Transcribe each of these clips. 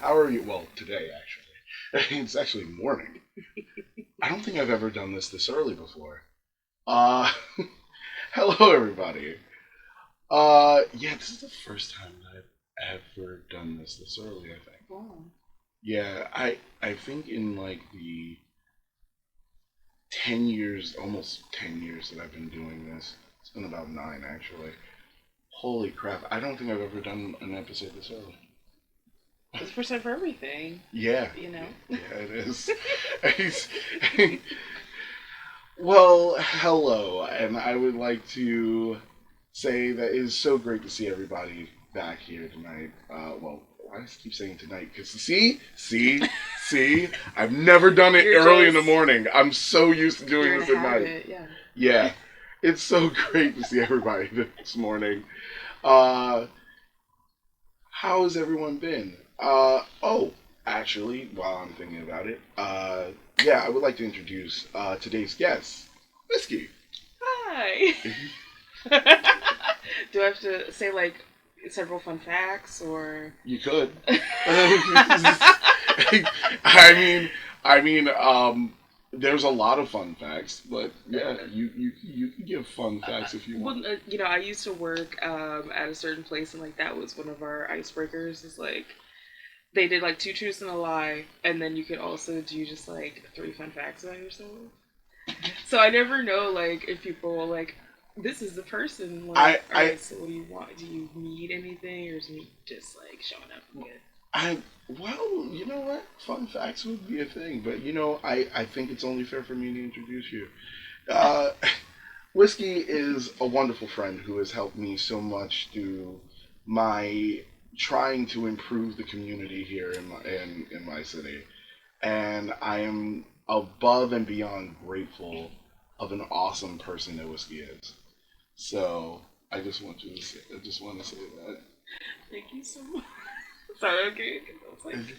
How are you? Well, today actually. It's actually morning. I don't think I've ever done this early before. Uh, hello everybody. Yeah, this is the first time that I've ever done this early. I think. Oh. Yeah, I think in like the 10 years, almost 10 years that I've been doing this. It's been about nine actually. Holy crap! I don't think I've ever done an episode this early. It's the first time for everything, Yeah, you know? yeah, it is. Well, hello, and I would like to say that it is so great to see everybody back here tonight. Well, why do I keep saying tonight? Because see, I've never done it You're early in the just, morning. I'm so used to doing you're in a this at night. habit, yeah. Yeah, it's so great to see everybody this morning. Uh, how has everyone been? Oh, actually, while I'm thinking about it, yeah, I would like to introduce today's guest, Whiskey. Hi! Do I have to say, like, several fun facts, or... You could. I mean, there's a lot of fun facts, but yeah, you can give fun facts if you want. Well, I used to work at a certain place, and, like, that was one of our icebreakers, is, like, they did, like, two truths and a lie, and then you could also do just, like, three fun facts about yourself. So I never know, like, if people will, like, this is the person. Like, all I right, so what do you want? Do you need anything, or is me just like showing up and good? I well, you know what? Fun facts would be a thing, but I think it's only fair for me to introduce you. Uh, Whiskey is a wonderful friend who has helped me so much through my trying to improve the community here in my city, and I am above and beyond grateful of an awesome person that Whiskey is. So I just want to say that. Thank you so much. Sorry, okay. 'Cause I was like,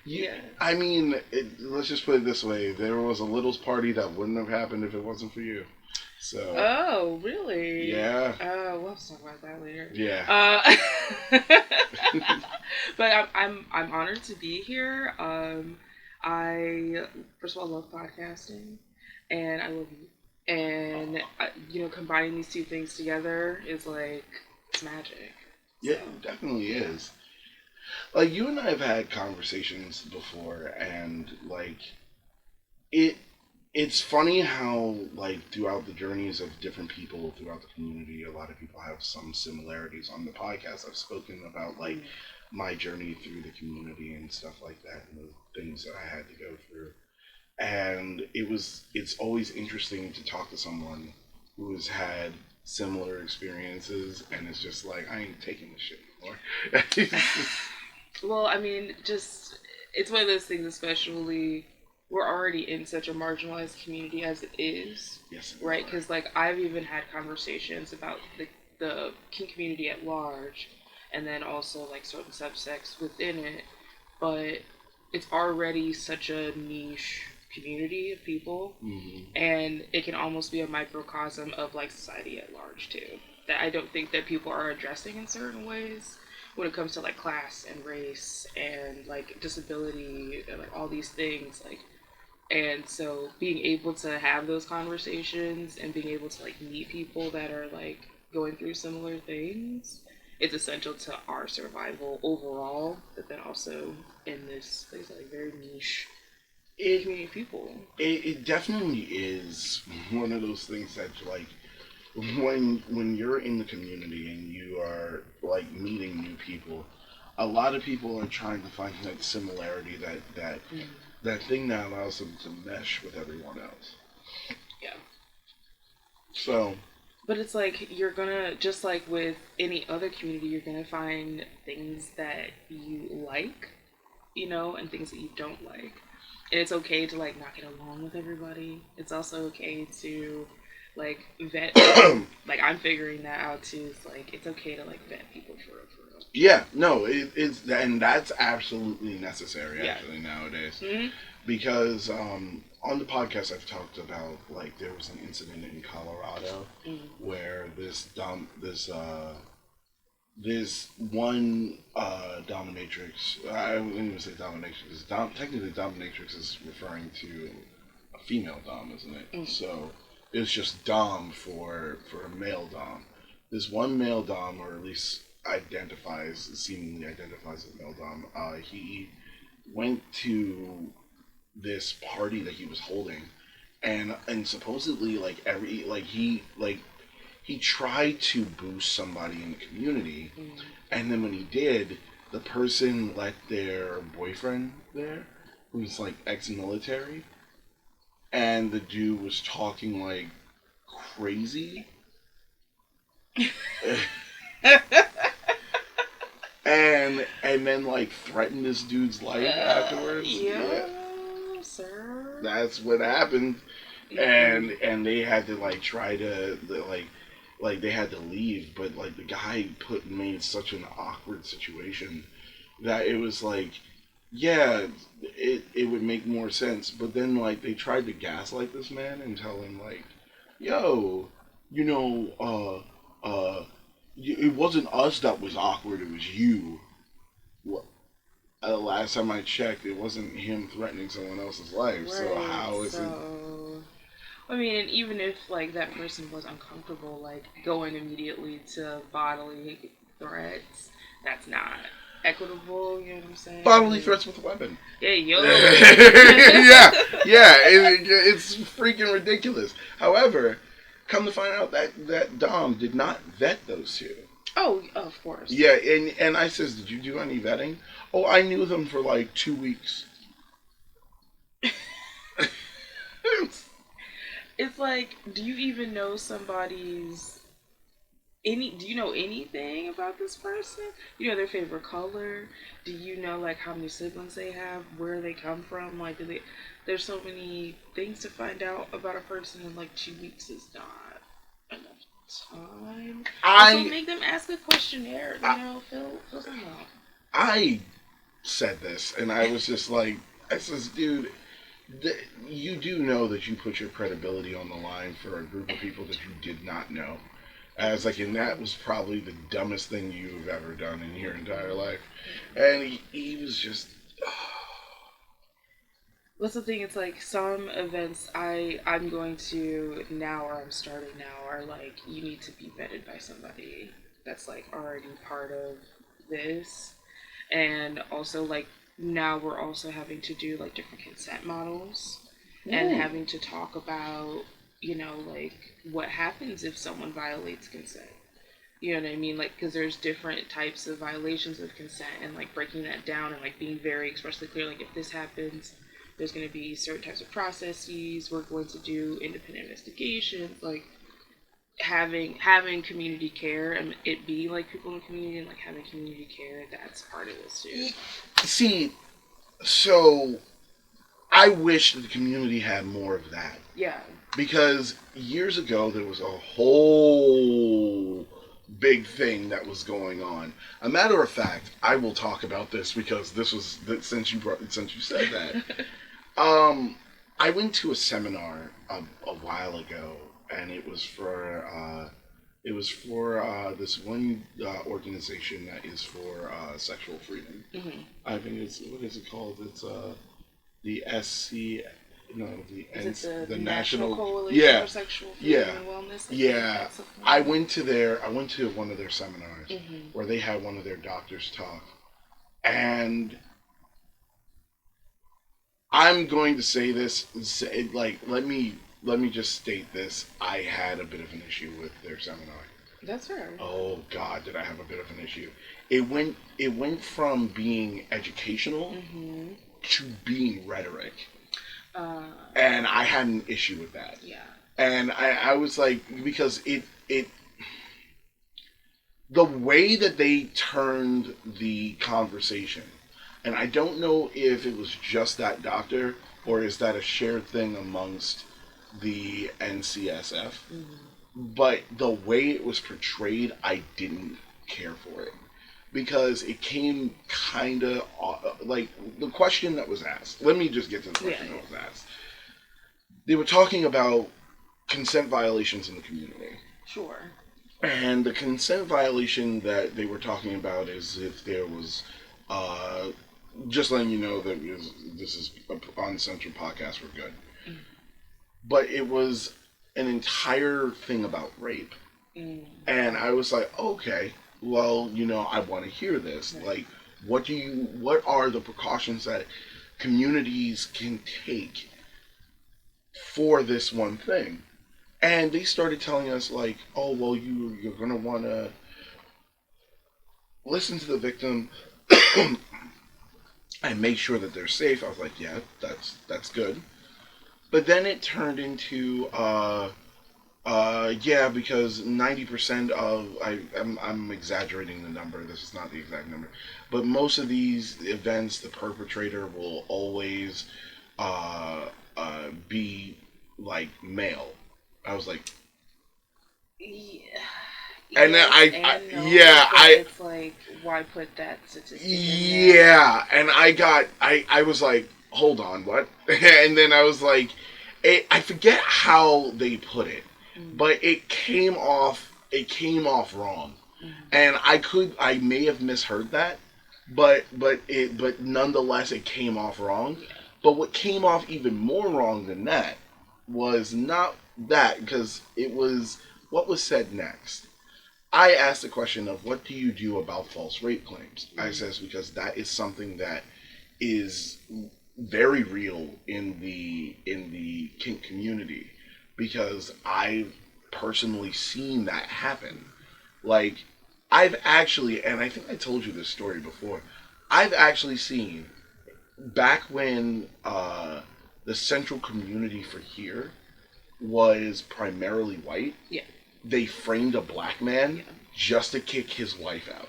Yeah, yeah. I mean, let's just put it this way: there was a Littles party that wouldn't have happened if it wasn't for you. So, Oh, really? yeah, We'll have to talk about that later. yeah. But I'm honored to be here. I first of all love podcasting, and I love you. And combining these two things together is like it's magic. Yeah, So it definitely is. Like you and I have had conversations before, and like it. It's funny how like throughout the journeys of different people throughout the community, a lot of people have some similarities. On the podcast, I've spoken about like mm, my journey through the community and stuff like that, and the things that I had to go through. And it's always interesting to talk to someone who has had similar experiences, and it's just like I ain't taking this shit anymore. well, I mean, just it's one of those things, especially we're already in such a marginalized community as it is, Yes, we right? are. Because like I've even had conversations about the kink community at large, and then also like certain subsects within it, but it's already such a niche community of people, Hmm. and it can almost be a microcosm of like society at large too. That I don't think that people are addressing in certain ways when it comes to like class and race and like disability and like all these things like, and so being able to have those conversations and being able to like meet people that are like going through similar things, it's essential to our survival overall, but then also in this place like very niche It, community of people. it definitely is one of those things that like when you're in the community and you are like meeting new people, a lot of people are trying to find that similarity, Mm. that thing that allows them to mesh with everyone else. Yeah. So But it's like you're gonna, just like with any other community, you're gonna find things that you like, and things that you don't like. And it's okay to like not get along with everybody. It's also okay to like vet. Like I'm figuring that out too. It's like it's okay to like vet people for real, for real. yeah, no, it's and that's absolutely necessary Yeah. actually nowadays Hmm. because on the podcast I've talked about like there was an incident in Colorado Hmm. where this this one dominatrix. I wouldn't even say dominatrix. Technically, dominatrix is referring to a female dom, isn't it? Mm. So it's just dom for a male dom. This one male dom, or at least seemingly identifies as male dom. He went to this party that he was holding, and supposedly he tried to boost somebody in the community, and then when he did, the person let their boyfriend there, who's like ex-military, and the dude was talking like crazy, and then like threatened this dude's life afterwards. Yeah, sir. That's what happened, and they had to like try to like they had to leave, but like the guy made such an awkward situation that it was like, yeah, it would make more sense, but then like they tried to gaslight this man and tell him like, yo, you know, it wasn't us that was awkward, it was you. Well, the last time I checked, it wasn't him threatening someone else's life. Right. So how is it? I mean, and even if like that person was uncomfortable, like going immediately to bodily threats, that's not equitable. You know what I'm saying? Bodily threats with a weapon. Yeah, yo. yeah. It's freaking ridiculous. However, come to find out that Dom did not vet those two. Oh, of course. Yeah, and I says, did you do any vetting? Oh, I knew them for like 2 weeks. It's like, do you even know somebody's do you know anything about this person? You know their favorite color? Do you know like how many siblings they have, where they come from? Like there's so many things to find out about a person in like 2 weeks is not enough time. Also make them ask a questionnaire, fill something out. I said this and I was just like, I says, dude, you do know that you put your credibility on the line for a group of people that you did not know. As like, and that was probably the dumbest thing you've ever done in your entire life. And he was just. What's the thing? It's like some events I'm going to now, or I'm starting now, are like you need to be vetted by somebody that's like already part of this, and also like now we're also having to do like different consent models and having to talk about like what happens if someone violates consent. You know what I mean? Like, because there's different types of violations of consent, and like breaking that down and like being very expressly clear. Like, if this happens, there's going to be certain types of processes. We're going to do independent investigations. Like, having community care and it being like people in the community and like having community care. That's part of this too. See, so I wish that the community had more of that. Yeah. Because years ago there was a whole big thing that was going on. A matter of fact, I will talk about this because since you said that. I went to a seminar a while ago, and it was for this one organization that is for sexual freedom. Mm-hmm. I think what is it called? It's the SC. No, the National Coalition for Sexual Freedom and Wellness. Yeah, I went to one of their seminars where they had one of their doctors talk, and I'm going to say this. Let me just state this. I had a bit of an issue with their seminar. That's right. Oh God, did I have a bit of an issue? It went from being educational to being rhetoric. And I had an issue with that. Yeah. And I was like, because the way that they turned the conversation, and I don't know if it was just that doctor or is that a shared thing amongst the NCSF, but the way it was portrayed, I didn't care for it. Because it came kind of like the question that was asked. Let me just get to the question that was asked. They were talking about consent violations in the community. Sure. And the consent violation that they were talking about is if there was, uh, just letting you know that this is on Central Podcast, we're good. Mm. But it was an entire thing about rape. Mm. And I was like, okay, well, I want to hear this. Right. Like, what are the precautions that communities can take for this one thing? And they started telling us like, oh, well, you're gonna want to listen to the victim and make sure that they're safe. I was like, yeah, that's good. But then it turned into yeah, because 90% of I'm exaggerating the number. This is not the exact number, but most of these events, the perpetrator will always be like male. I was like, Yeah. and then Yes I and no, yeah, but it's like, why put that statistic in there? yeah, and I was like, hold on, what? And then I was like, I forget how they put it, Mm. but it came off wrong, Mm. and I may have misheard that, but nonetheless it came off wrong. Yeah. But what came off even more wrong than that was not that, because it was what was said next. I asked the question of what do you do about false rape claims? I Mm. says because that is something that is very real in the kink community, because I've personally seen that happen. Like, I've actually, and I think I told you this story before. I've actually seen back when the central community for here was primarily white. Yeah. They framed a black man Yeah. just to kick his wife out.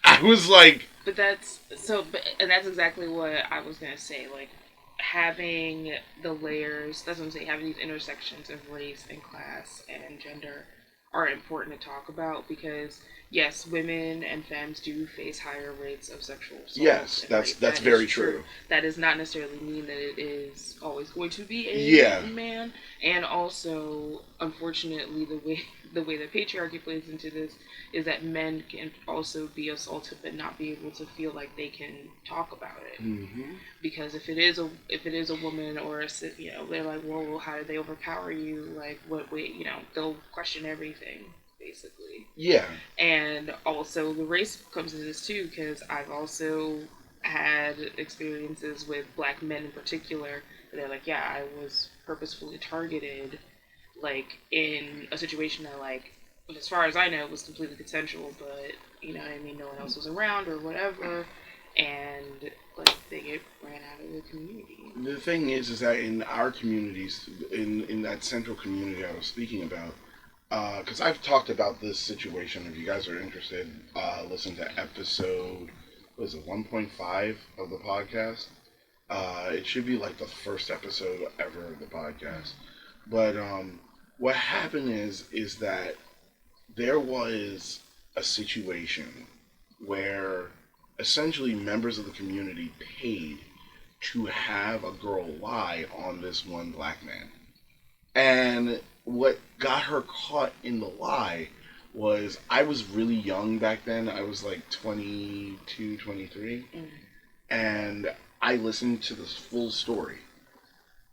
I was like, But that's so, and that's exactly what I was gonna say. Like, having the layers. That's what I'm saying. Having these intersections of race and class and gender are important to talk about, because yes, women and femmes do face higher rates of sexual assault yes, and that's rape. that's That is very true. true. That does not necessarily mean that it is always going to be Yeah, a man. And also, unfortunately, the way that patriarchy plays into this is that men can also be assaulted but not be able to feel like they can talk about it, hmm, because if it is a woman or they're like, well, how did they overpower you, like what way, they'll question everything basically. yeah, And also the race comes into this too, because I've also had experiences with black men in particular. They're like, yeah, I was purposefully targeted, like in a situation that, like, as far as I know, was completely consensual, but you know what I mean, no one else was around or whatever, and like they get ran out of the community. the thing is that in our communities, in that central community I was speaking about, because I've talked about this situation. If you guys are interested, listen to episode, what is it, 1.5 of the podcast. It should be like the first episode ever of the podcast. But what happened is that there was a situation where essentially members of the community paid to have a girl lie on this one black man. And what got her caught in the lie was, I was really young back then. I was like 22, 23. Mm. And I listened to this full story.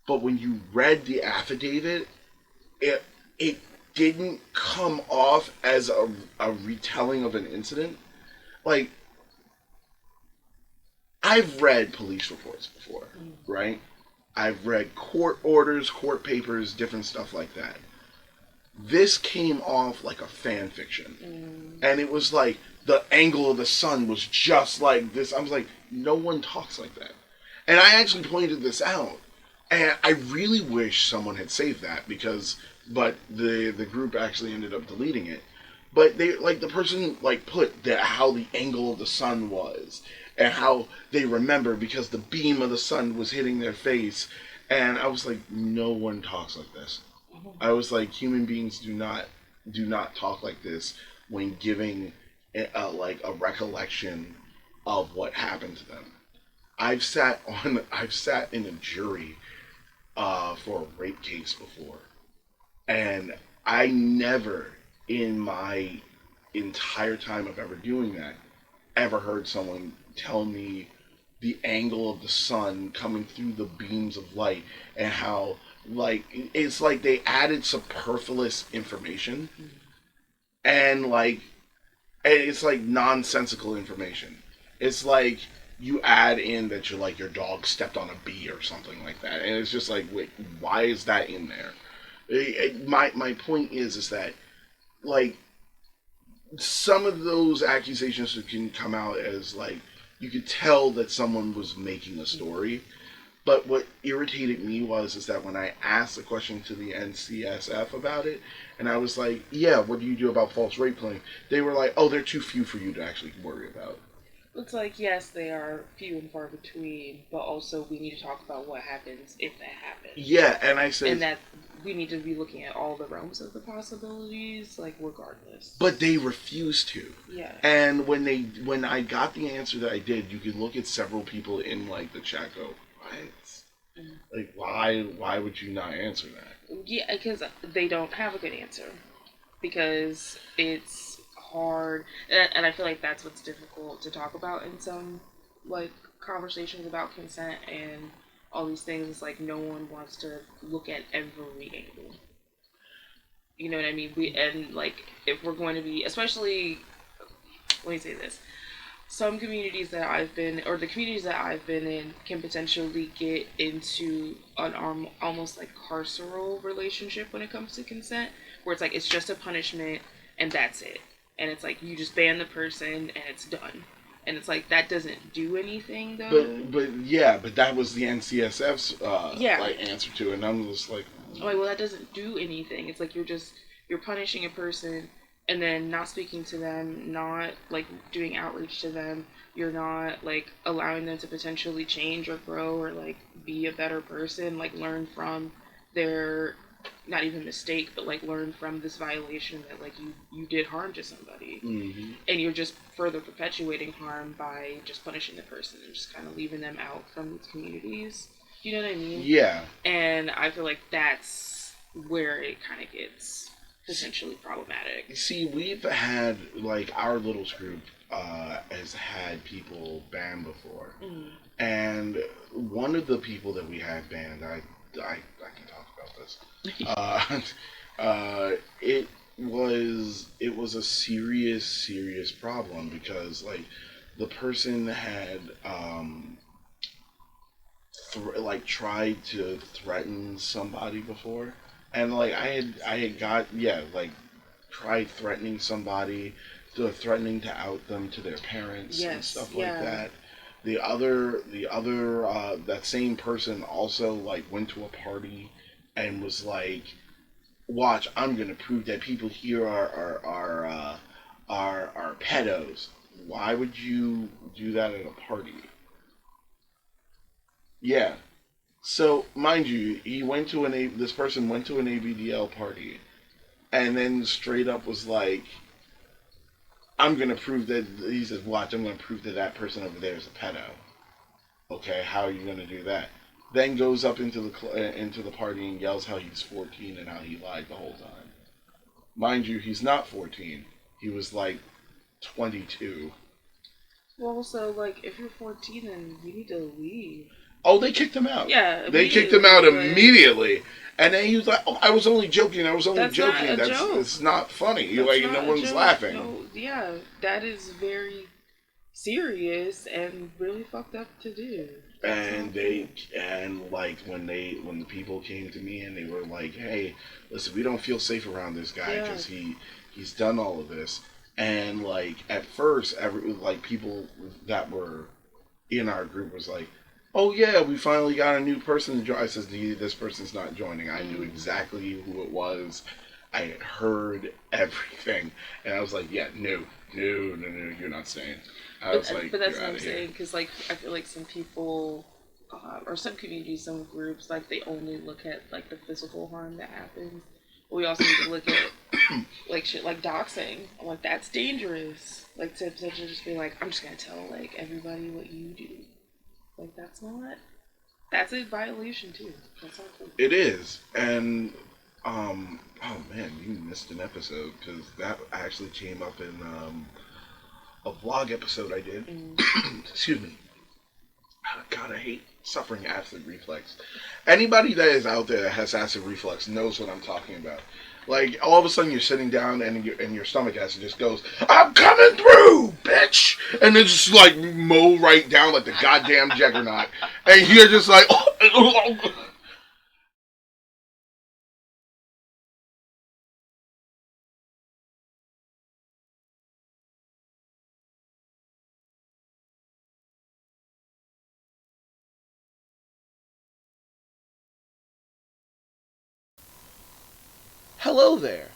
But when you read the affidavit, it it didn't come off as a retelling of an incident. Like, I've read police reports before, Mm. right? I've read court orders, court papers, different stuff like that. This came off like a fan fiction. Mm. And it was like the angle of the sun was just like this. I was like, no one talks like that. And I actually pointed this out. And I really wish someone had saved that, but the group actually ended up deleting it. But they, like, the person like put that how the angle of the sun was, and how they remember because the beam of the sun was hitting their face. And I was like, no one talks like this. I was like, human beings do not talk like this when giving like a recollection of what happened to them. I've sat in a jury for a rape case before, and I never in my entire time of ever doing that, ever heard someone tell me the angle of the sun coming through the beams of light and how like it's like they added superfluous information and like it's like nonsensical information. It's like you add in that your dog stepped on a bee or something like that, and it's just like, wait, why is that in there? My point is that like some of those accusations can come out as like you could tell that someone was making a story. But what irritated me was is that when I asked the question to the NCSF about it, and I was like, "Yeah, what do you do about false rape claim?" They were like, "Oh, they're too few for you to actually worry about." It's like, yes, they are few and far between, but also we need to talk about what happens if that happens. Yeah, and I said, and that we need to be looking at all the realms of the possibilities, like regardless. but they refused to. Yeah. And when I got the answer that I did, you could look at several people in like the chat go, "What? Like why would you not answer that?" Yeah, because they don't have a good answer. Because it's hard, and I feel like that's what's difficult to talk about in some like conversations about consent and all these things. It's like no one wants to look at every angle. You know what I mean? And like if we're going to be, especially, let me say this: some communities that I've been, or the communities that I've been in, can potentially get into an almost like carceral relationship when it comes to consent, where it's like it's just a punishment and that's it, and it's like you just ban the person and it's done, and it's like that doesn't do anything though. But that was the NCSF's Yeah. like answer to it, and I'm just like, I'm like, well, that doesn't do anything. It's like you're punishing a person and then not speaking to them, not like doing outreach to them. You're not like allowing them to potentially change or grow or like be a better person, like learn from their not even mistake, but like learn from this violation that like you did harm to somebody, and you're just further perpetuating harm by just punishing the person and just kind of leaving them out from these communities. You know what I mean? yeah. And I feel like that's where it kind of gets potentially problematic. See, we've had like our little group has had people banned before, and one of the people that we had banned, I can talk about this. It was a serious problem because like the person had tried to threaten somebody before, and like I had got like tried threatening somebody, threatening to out them to their parents and stuff like that. The other that same person also like went to a party and was like, "Watch, I'm gonna prove that people here are pedos." Why would you do that at a party? Yeah. So, mind you, this person went to an ABDL party, and then straight up was like, "I'm gonna prove that." He says, "Watch, I'm gonna prove that that person over there is a pedo." Okay, how are you gonna do that? Then goes up into the party and yells how he's 14 and how he lied the whole time. Mind you, he's not 14. He was like 22. Well, so like if you're 14, then you need to leave. Oh, they kicked him out. Yeah, They kicked him out immediately. And then he was like, "Oh, I was only joking. I was only that's joking. Not a That's joke. it's not funny. That's Like not no one's joke. laughing." No, yeah, that is very serious and really fucked up to do. And like when the people came to me and they were like, "Hey, listen, we don't feel safe around this guy because he's done all of this." And like at first, people that were in our group was like, "Oh yeah, we finally got a new person to join." I says, "This person's not joining." I knew exactly who it was. I had heard everything, and I was like, "Yeah, no, you're not staying." I was like, but that's "You're what out I'm of here." saying, because like I feel like some people, or some communities, some groups, like they only look at like the physical harm that happens. But we also need to look at like shit like doxing. Like that's dangerous. Like to potentially just be like, I'm just gonna tell like everybody what you do. Like that's a violation too. That's not cool. It is, and Oh man, you missed an episode because that actually came up in a vlog episode I did. Mm. Excuse me. God, I hate suffering acid reflux. Anybody that is out there that has acid reflux knows what I'm talking about. Like all of a sudden you're sitting down and your stomach acid just goes, "I'm coming through, bitch," and it's just like mow right down like the goddamn juggernaut, and you're just like, hello there.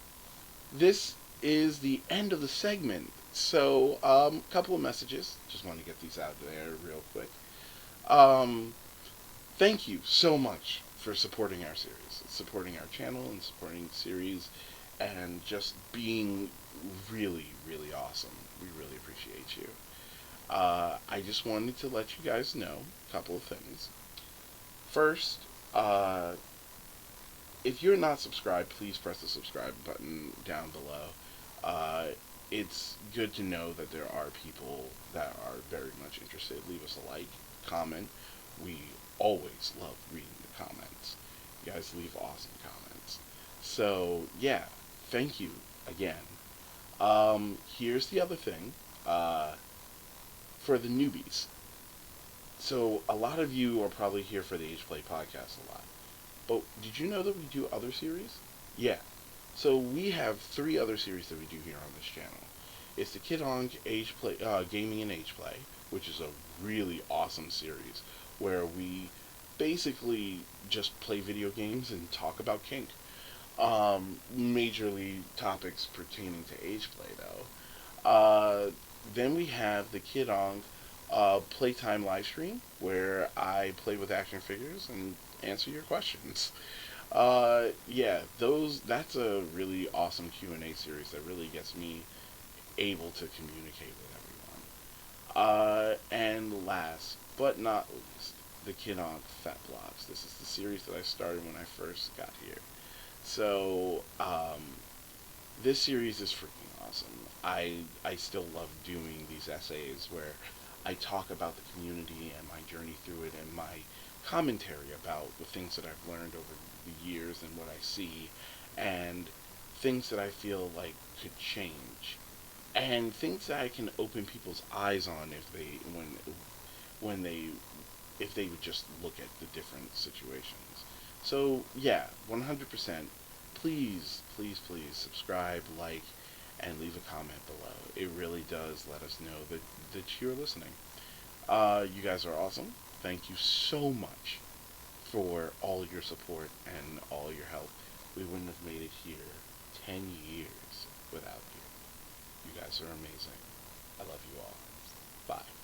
This is the end of the segment. So, couple of messages. Just want to get these out there real quick. Um, Thank you so much for supporting our series, supporting our channel, and supporting the series, and just being really, really awesome. We really appreciate you. I just wanted to let you guys know a couple of things. First, uh, if you're not subscribed, please press the subscribe button down below. Uh, it's good to know that there are people that are very much interested. Leave us a like, comment. We always love reading the comments. You guys leave awesome comments. So, yeah, thank you again. Here's the other thing for the newbies. So, a lot of you are probably here for the Ageplay podcast a lot. But did you know that we do other series? Yeah. So we have three other series that we do here on this channel. It's the Kid Ankh Age Play, Gaming and Age Play, which is a really awesome series where we basically just play video games and talk about kink. Majorly topics pertaining to age play, though. Then we have the Kid Ankh Playtime live stream, where I play with action figures and answer your questions. Yeah, those that's a really awesome Q&A series that really gets me able to communicate with everyone. And last but not least, the Kid Ankh Fat Blobs. This is the series that I started when I first got here. So, this series is freaking awesome. I still love doing these essays where I talk about the community and my journey through it and my commentary about the things that I've learned over the years and what I see and things that I feel like could change and things that I can open people's eyes on if they when they if they would just look at the different situations. So yeah, 100%. Please, please, please subscribe, like, and leave a comment below. It really does let us know that you're listening. You guys are awesome. Thank you so much for all your support and all your help. We wouldn't have made it here 10 years without you. You guys are amazing. I love you all. Bye.